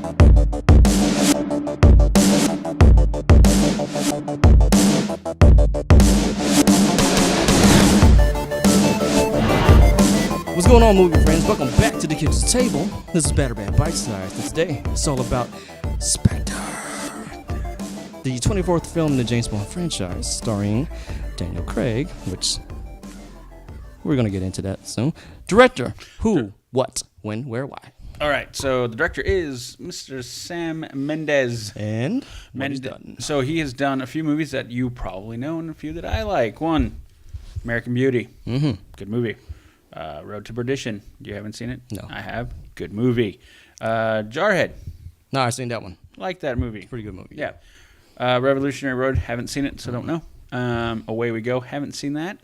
What's going on, movie friends? Welcome back to the kitchen table. This is Batter Band Bite Size, and today it's all about Spectre, the 24th film in the James Bond franchise, starring Daniel Craig, which we're going to get into that soon. Director, who, what, when, where, why. All right, so the director is Mr. Sam Mendes. And what he's done. So he has done a few movies that you probably know and a few that I like. One, American Beauty. Mm-hmm. Good movie. Road to Perdition. You haven't seen it? No. I have. Good movie. Jarhead. No, I've seen that one. Like that movie. Pretty good movie. Yeah. Revolutionary Road. Haven't seen it, so don't know. Away We Go. Haven't seen that.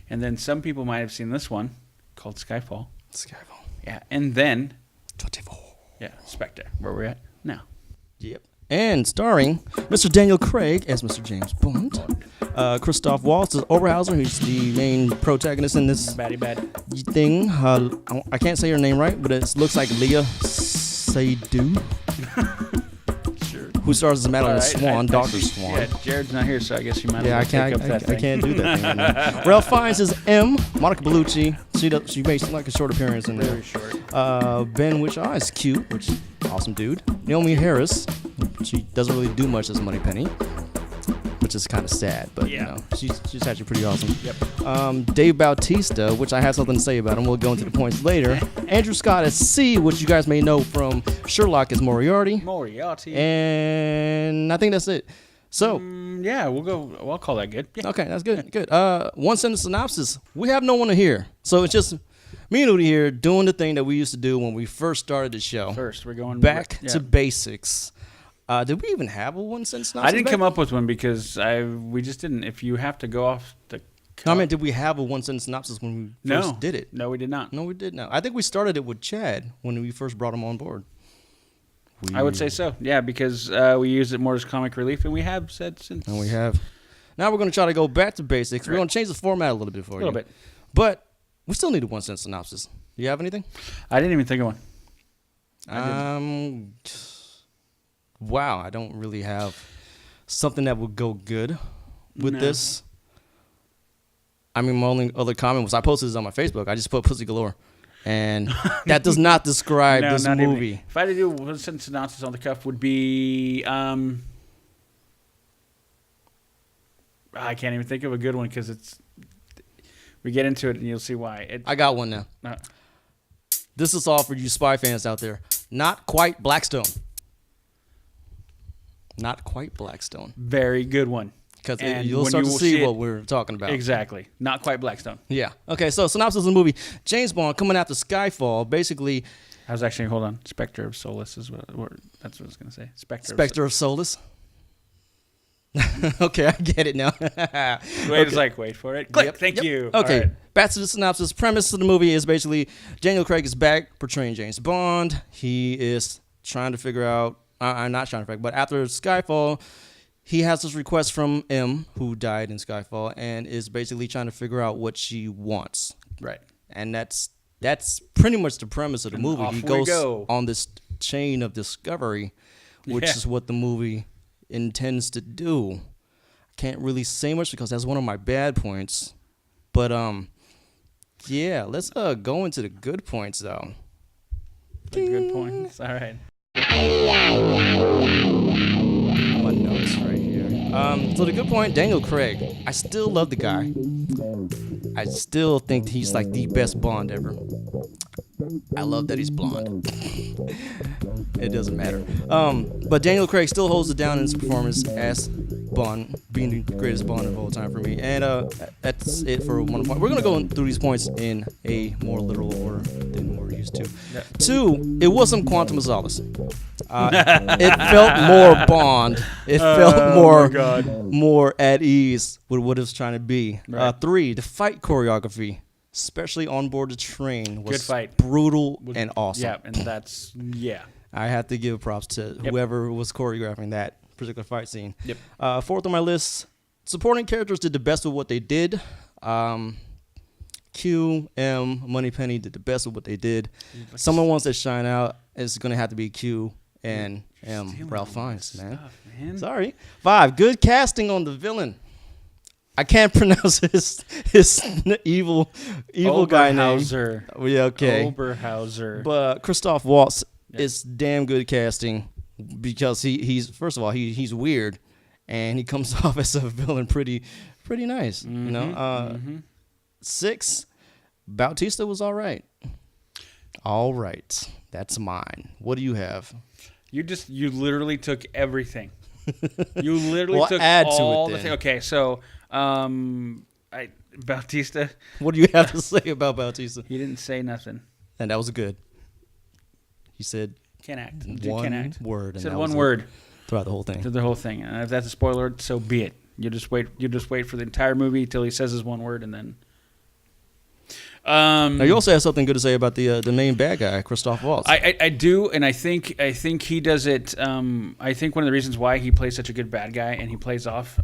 And then some people might have seen this one called Skyfall. Skyfall. Yeah. And then 24. Yeah, Spectre. Where we're at now. Yep. And starring Mr. Daniel Craig as Mr. James Bond. Christoph Waltz is Oberhauser, who's the main protagonist in this Baddie bad. thing. I can't say her name right, but it looks like Leah Seydoux. Sure. Who stars as Madeline Right, Swan, Dr. Swan. Yeah, Jared's not here, so I guess you might Yeah, as well take up that thing. I can't do that thing right now. Ralph Fiennes is M. Monica Bellucci. She makes like a short appearance in there. Very short. Ben Whishaw is cute, which is awesome dude. Naomi Harris, she doesn't really do much as Moneypenny, which is kind of sad, but Yeah. you know, she's actually pretty awesome. Yep. Dave Bautista, which I have something to say about him. We'll go into the points later. Andrew Scott as C, which you guys may know from Sherlock as Moriarty. Moriarty. And I think that's it. So, yeah, we'll go. Well, I'll call that good. Yeah. okay, that's good. Good. One sentence synopsis. We have no one here, so it's just me and Udi here doing the thing that we used to do when we first started the show. First, we're going Back yeah. to basics. Did we even have a one sentence synopsis? I didn't come up with one because we just didn't. If you have to go off the. I mean, did we have a one sentence synopsis when we first did it? No, we did not. No, we did not. I think we started it with Chad when we first brought him on board. I would say so. Yeah, because we used it more as comic relief, and we have said since. And we have. Now we're going to try to go back to basics. We're going to change the format a little bit for you. A little bit. But we still need a one sentence synopsis. Do you have anything? I didn't even think of one. Wow, I don't really have something that would go good with this. I mean, my only other comment was I posted this on my Facebook. I just put Pussy Galore. And that does not describe this movie. Even. If I had to do one sentence synopsis on the cuff, would be I can't even think of a good one because it's. We get into it and you'll see why. I got one now. This is all for you spy fans out there. Not quite Blackstone. Not quite Blackstone. Very good one. Because you'll start to see what we're talking about. Exactly. Not quite Blackstone. Yeah. Okay, so synopsis of the movie. James Bond coming after Skyfall. Basically. I was actually, hold on. Spectre of Solace is what that's what I was going to say. Spectre of Solace. Okay, I get it now. Wait for it. Click. Thank you. Okay, right. Back to the synopsis. Premise of the movie is basically Daniel Craig is back portraying James Bond. He is trying to figure out, I'm not trying to figure out, but after Skyfall, he has this request from M, who died in Skyfall, and is basically trying to figure out what she wants. Right. And that's pretty much the premise of the movie. He goes on this chain of discovery, which is what the movie intends to do. I can't really say much because that's one of my bad points. But yeah, let's go into the good points though. The good points. All right. My notes right here. So the good point, Daniel Craig. I still love the guy. I still think he's like the best Bond ever. I love that he's blonde. It doesn't matter. But Daniel Craig still holds it down in his performance as Bond, being the greatest Bond of all time for me. And that's it for one point. We're going to go through these points in a more literal order than we're used to. Yeah. 2, it wasn't Quantum of Solace. It felt more Bond. It felt more at ease with what it was trying to be. Right. 3, the fight choreography, especially on board the train, was brutal and awesome. Yeah, and that's, I have to give props to whoever was choreographing that particular fight scene. Yep. 4th on my list, supporting characters did the best with what they did. Q, M, Moneypenny did the best with what they did. Some of the ones that shine out is going to have to be Q and Stealing Ralph all my Fiennes, man. stuff, man. Sorry. 5, good casting on the villain. I can't pronounce his evil guy name. Oberhauser. Yeah, okay. Oberhauser. But Christoph Waltz is damn good casting because he's first of all he's weird, and he comes off as a villain pretty nice. You know. 6, Bautista was all right. All right, that's mine. What do you have? You literally took everything. You literally Well, took add to it all the then. things. Okay, so Bautista, What do you have to say about Bautista? he didn't say nothing. And that was good. He said Can't act. Dude one can't act. word. And Said that one was it word. throughout the whole thing. Did the whole thing. And if that's a spoiler, so be it. You just wait for the entire movie till he says his one word, and then. Now you also have something good to say about the main bad guy, Christoph Waltz. I do, and I think he does it. I think one of the reasons why he plays such a good bad guy and he plays off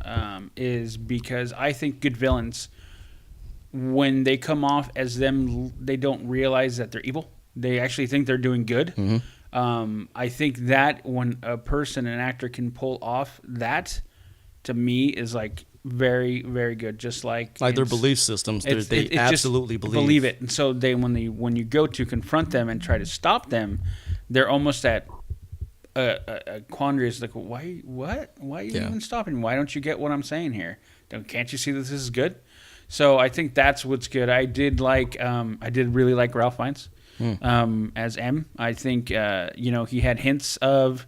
is because I think good villains, when they come off as them, they don't realize that they're evil. They actually think they're doing good. I think that when an actor can pull off that, to me is like very, very good. Just like their belief systems, they absolutely believe it. And so when you go to confront them and try to stop them, they're almost at a quandary. It's like, why are you even stopping me? Why don't you get what I'm saying here? Can't you see that this is good? So I think that's what's good. I did really like Ralph Fiennes as M. I think he had hints of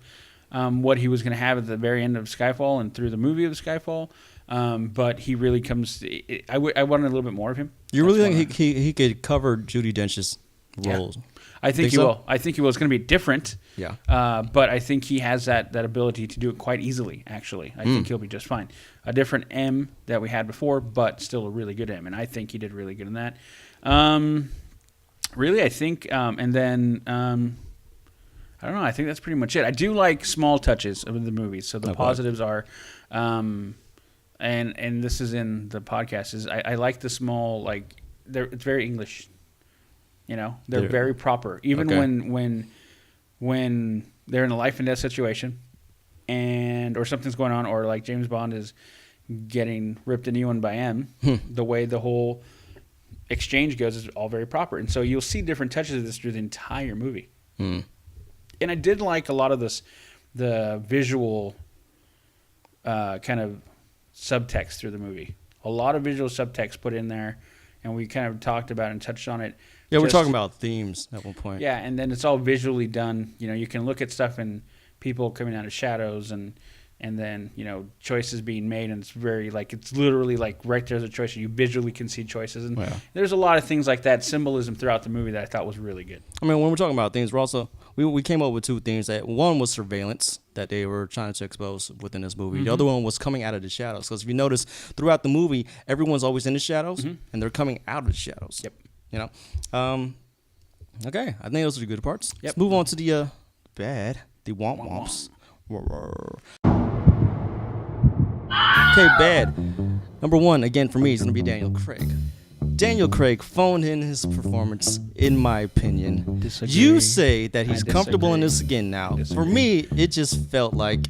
what he was going to have at the very end of Skyfall and through the movie of Skyfall. But he really comes. I wanted a little bit more of him. You really think he could cover Judi Dench's roles? Yeah. I think he will. I think he will. It's going to be different. Yeah. But I think he has that ability to do it quite easily. Actually, I think he'll be just fine. A different M that we had before, but still a really good M, and I think he did really good in that. Really, I think, and then. I don't know. I think that's pretty much it. I do like small touches of the movie. So the positives are, and this is in the podcast, is I like the small, like, it's very English. You know, they're very proper. Even when they're in a life and death situation, or something's going on, or like James Bond is getting ripped a new one by M, the way the whole exchange goes is all very proper. And so you'll see different touches of this through the entire movie. And I did like a lot of the visual kind of subtext through the movie. A lot of visual subtext put in there, and we kind of talked about it and touched on it. Yeah, we're talking about themes at one point. Yeah, and then it's all visually done. You know, you can look at stuff and people coming out of shadows, and then, you know, choices being made, and it's very, like, it's literally like right there's a choice. You visually can see choices, and there's a lot of things like that, symbolism throughout the movie that I thought was really good. I mean, when we're talking about themes, we're also we came up with two themes. That one was surveillance that they were trying to expose within this movie. The other one was coming out of the shadows, because if you notice throughout the movie, everyone's always in the shadows, and they're coming out of the shadows. Yep. You know. Okay, I think those are the good parts. Yep. Let's move on to the bad, the womp womps. Okay, bad. Number one, again for me, is going to be Daniel Craig. Daniel Craig phoned in his performance, in my opinion. Disagree. You say that he's comfortable in disagree. this again now. Disagree. For me, it just felt like,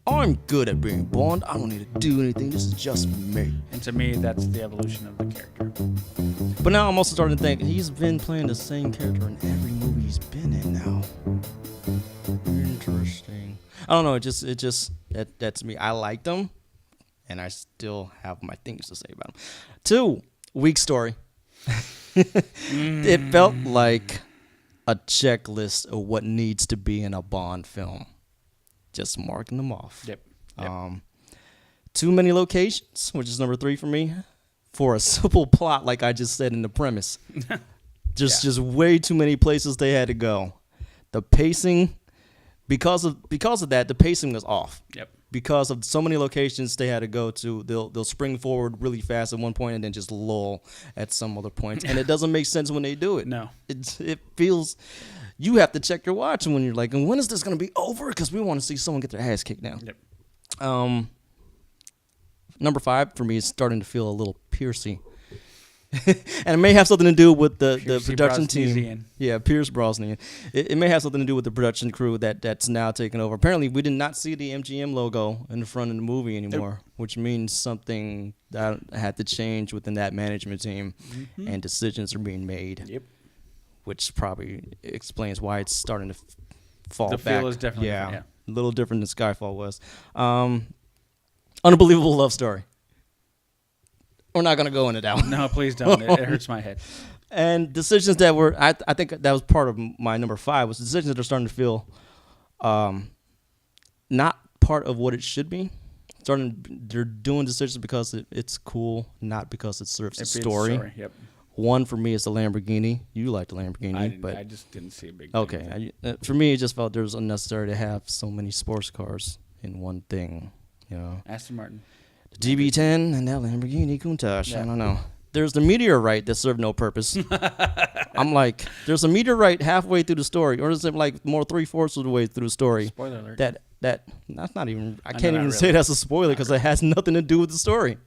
I'm good at being Bond. I don't need to do anything. This is just me. And to me, that's the evolution of the character. But now I'm also starting to think he's been playing the same character in every movie he's been in now. Interesting. I don't know. It just that's me. I liked him, and I still have my things to say about him. 2, weak story. It felt like a checklist of what needs to be in a Bond film. Just marking them off. Yep. Too many locations, which is number 3 for me, for a simple plot, like I just said in the premise. Just way too many places they had to go. The pacing, because of that, the pacing was off. Yep. Because of so many locations they had to go to, they'll spring forward really fast at one point and then just lull at some other point, and it doesn't make sense when they do it. No, it feels. You have to check your watch when you're like, and when is this going to be over? Because we want to see someone get their ass kicked now. Yep. Number 5 for me is starting to feel a little piercy. And it may have something to do with the Pierce production team. Brosnan. Yeah, Pierce Brosnan. It may have something to do with the production crew that's now taking over. Apparently, we did not see the MGM logo in the front of the movie anymore, which means something that had to change within that management team, and decisions are being made. Yep. Which probably explains why it's starting to fall back. The feel is definitely different, yeah. A little different than Skyfall was. Unbelievable love story. We're not going to go into that one. No, please don't. It hurts my head. And decisions that were, I think that was part of my number 5, was decisions that are starting to feel not part of what it should be. They're doing decisions because it's cool, not because it serves the story. Yep. One for me is the Lamborghini. You like the Lamborghini, I just didn't see a big. Okay, for me, it just felt there was unnecessary to have so many sports cars in one thing. Aston Martin, the DB10 and that Lamborghini Countach. Yeah. I don't know. There's the meteorite that served no purpose. I'm like, there's a meteorite halfway through the story, or is it like more 3/4 of the way through the story? Spoiler alert. That's not even. I No, can't not even really. say that's a spoiler because it has nothing to do with the story.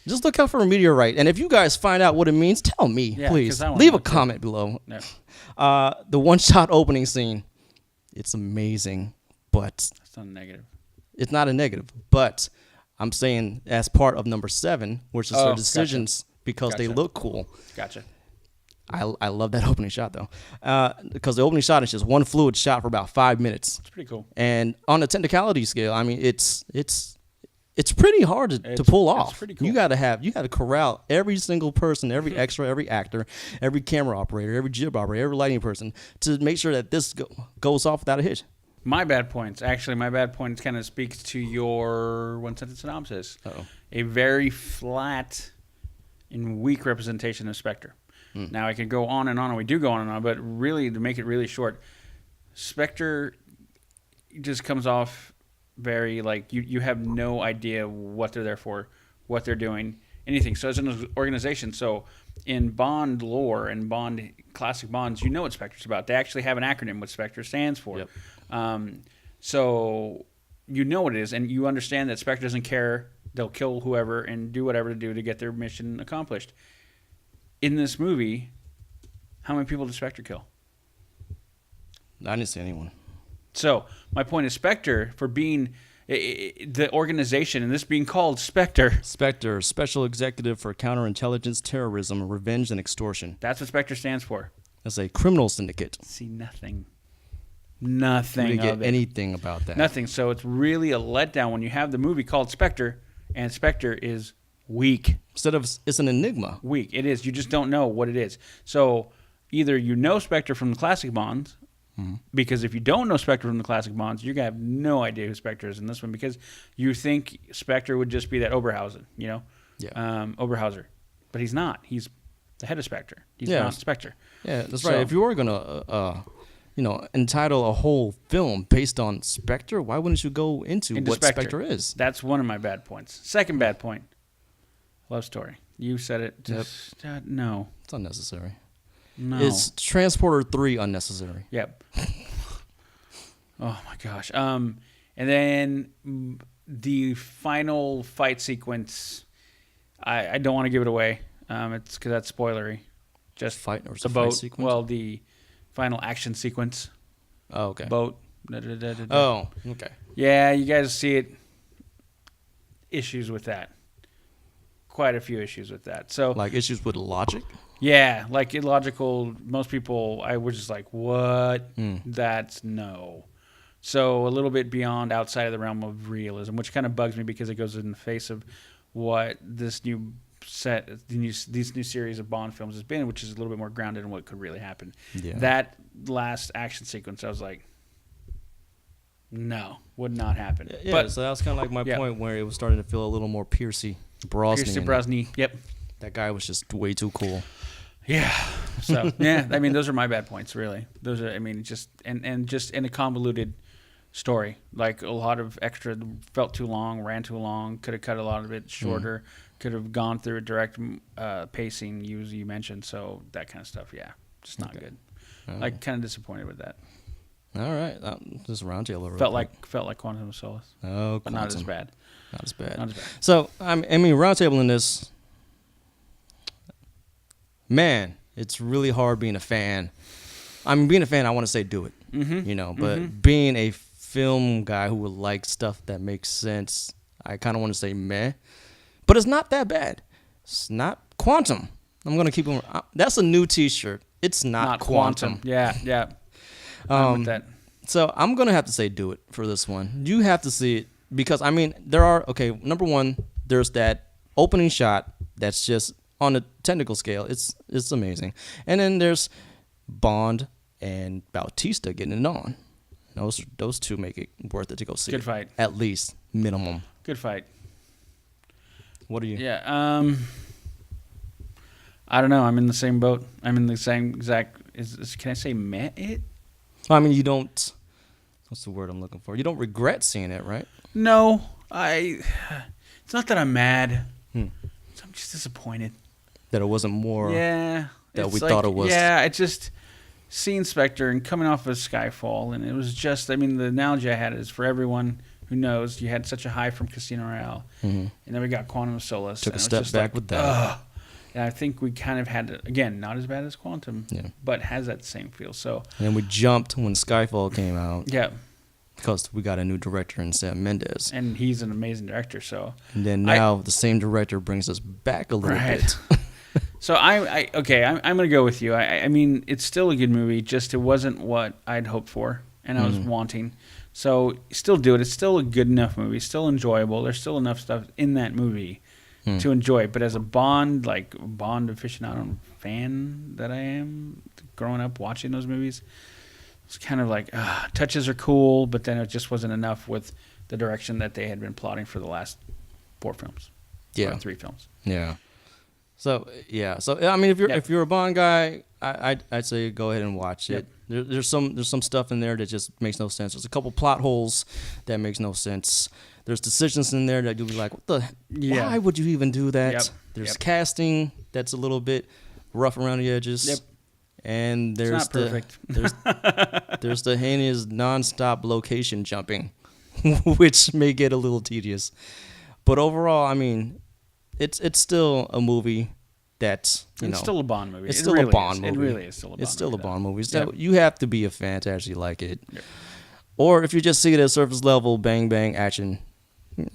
Just look out for a meteorite, and if you guys find out what it means, tell me, Yeah, please. 'cause I wanna Leave a know too. comment below. No, The one-shot opening scene, it's amazing, but that's not a negative. it's not a negative. But I'm saying as part of number 7, which is Oh, their decisions because they Gotcha. look cool. Gotcha. I love that opening shot though, because the opening shot is just one fluid shot for about 5 minutes, It's pretty cool. and on a technicality scale, I mean it's pretty hard to pull It's off. pretty cool. You gotta corral every single person, every extra, every actor, every camera operator, every jib operator, every lighting person to make sure that this goes off without a hitch. My bad points. Actually, my bad points kind of speaks to your one-sentence synopsis. Uh-oh. A very flat and weak representation of Spectre. Now, I could go on, and we do go on and on, but really, to make it really short, Spectre just comes off very, like, you have no idea what they're there for, what they're doing, anything. So, as an organization, so in Bond lore and Bond classic Bonds, you know what Spectre's about. They actually have an acronym, what Spectre stands for. Yep. So you know what it is, and you understand that Spectre doesn't care. They'll kill whoever and do whatever to do to get their mission accomplished. In this movie, how many people did Spectre kill? I didn't see anyone. So my point is, Spectre, for being the organization, and this being called Spectre, Spectre, Special Executive for Counterintelligence, Terrorism, Revenge, and Extortion. that's what Spectre stands for. That's a criminal syndicate. See, nothing We didn't get of it. anything about that. Nothing. So it's really a letdown when you have the movie called Spectre, and Spectre is weak. Instead of, it's an enigma. Weak. It is. You just don't know what it is. So either you know Spectre from the classic Bonds, because if you don't know Spectre from the classic Bonds, you're going to have no idea who Spectre is in this one, because you think Spectre would just be that Oberhausen, Yeah. Oberhauser. But he's not. He's the head of Spectre. He's Yeah. not Spectre. Yeah, that's So- right. If you were gonna, entitle a whole film based on Spectre, why wouldn't you go into what Spectre is? That's one of my bad points. Second bad point, love story. You said it. Yep. Just, no. It's unnecessary. No. Is Transporter 3 unnecessary? Yep. Oh my gosh. And then the final fight sequence, I don't want to give it away. It's because that's spoilery. Just Fight or the fight boat. sequence? Well, the final action sequence. Oh, okay. Boat. Da-da-da-da-da. Oh, okay. Yeah, you guys see it. Issues with that. Quite a few issues with that. So Like issues with logic? yeah, like illogical. Most people, I was just like, what? That's no. So a little bit beyond outside of the realm of realism, which kind of bugs me because it goes in the face of what this new these new series of Bond films has been, which is a little bit more grounded in what could really happen. Yeah. That last action sequence, I was like, no, would not happen. Yeah, but so that was kind of like my Yeah. point where it was starting to feel a little more Piercy Brosnan. Pierce Brosnan, yep. That guy was just way too cool. Yeah. So yeah, I mean, those are my bad points, really. Those are, I mean, just just in a convoluted story. Like a lot of extra felt too long, ran too long. Could have cut a lot of it shorter. Could have gone through a direct pacing. You mentioned, so that kind of stuff. Yeah, just not good. Like kind of disappointed with that. All right. Just roundtable. real Felt quick. like Quantum of Solace, Oh, but not as Quantum. bad. Not as bad. Not as bad. So, I mean, roundtable in this, man, it's really hard being a fan. I mean, being a fan, I want to say do it, but being a film guy who would like stuff that makes sense, I kind of want to say meh. But it's not that bad. It's not Quantum. I'm going to keep on. That's a new T-shirt. It's not Quantum. Yeah. I'm with that. So I'm going to have to say do it for this one. You have to see it because, I mean, there are, okay, number one, there's that opening shot that's just on a technical scale. It's amazing. And then there's Bond and Bautista getting it on. Those two make it worth it to go see. Good fight. At least, minimum. Good fight. What are you? Yeah. I don't know. I'm in the same boat. I'm in the same exact. Can I say meh it? I mean, you don't. What's the word I'm looking for? You don't regret seeing it, right? No, It's not that I'm mad. I'm just disappointed that it wasn't more. Yeah. That we thought it was. Yeah, it just seeing Spectre and coming off of Skyfall, and it was just. I mean, the analogy I had is for everyone who knows, you had such a high from Casino Royale, and then we got Quantum of Solace. Took a step back with that. Ugh. And I think we kind of had to, again, not as bad as Quantum, but has that same feel. So. And then we jumped when Skyfall came out. Yeah. Because we got a new director in Sam Mendes. And he's an amazing director, so. And then now the same director brings us back a little bit. So I'm going to go with you. I mean, it's still a good movie, just it wasn't what I'd hoped for and I was wanting. So still do it. It's still a good enough movie, still enjoyable. There's still enough stuff in that movie to enjoy. But as a Bond aficionado fan that I am, growing up watching those movies, it's kind of like, touches are cool, but then it just wasn't enough with the direction that they had been plotting for the last 4 films. Yeah. Or 3 films. Yeah. So, yeah. So, I mean, if you're a Bond guy, I'd say go ahead and watch it. There's some stuff in there that just makes no sense. There's a couple plot holes that makes no sense. There's decisions in there that you'll be like, what the? Yeah. Why would you even do that? Yep. There's casting that's a little bit rough around the edges. Yep. And there's it's not perfect. there's the heinous nonstop location jumping, which may get a little tedious. But overall, I mean, it's still a movie that's it's still a Bond movie. It's still a Bond movie. It really is still a Bond movie. It's still a Bond movie. So you have to be a fan to actually like it. Yep. Or if you just see it at surface level, bang bang action,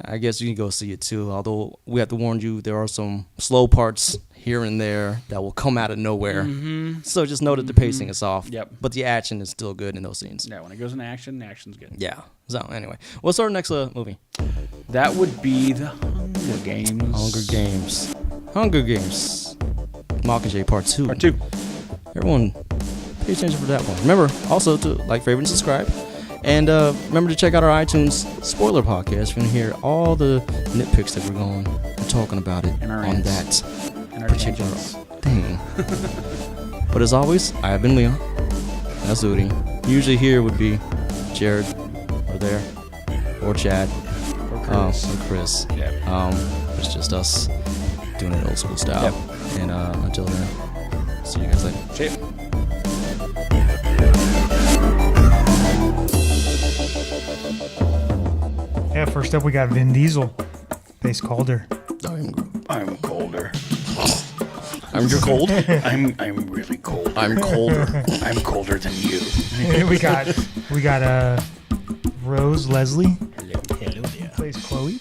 I guess you can go see it too. Although we have to warn you, there are some slow parts here and there that will come out of nowhere. So just know that the pacing is off. Yep. But the action is still good in those scenes. Yeah, when it goes into action, the action's good. Yeah. So anyway, what's our next movie? That would be the Hunger Games. Hunger Games. Mockingjay Part 2. Part 2. Everyone, pay attention for that one. Remember also to like, favorite, and subscribe. And remember to check out our iTunes spoiler podcast. You're going to hear all the nitpicks that we're talking about it on that particular thing. But as always, I have been Leon. That's Hury. Usually here would be Jared, or there, or Chad, or Chris. Yep. It's just us doing it old school style. Yep. And until then, see you guys later. See you. Yeah, first up we got Vin Diesel. Face Calder. I'm colder. You're cold? I'm really cold. I'm colder. I'm colder than you. we got Rose Leslie. Hello there. Plays Chloe.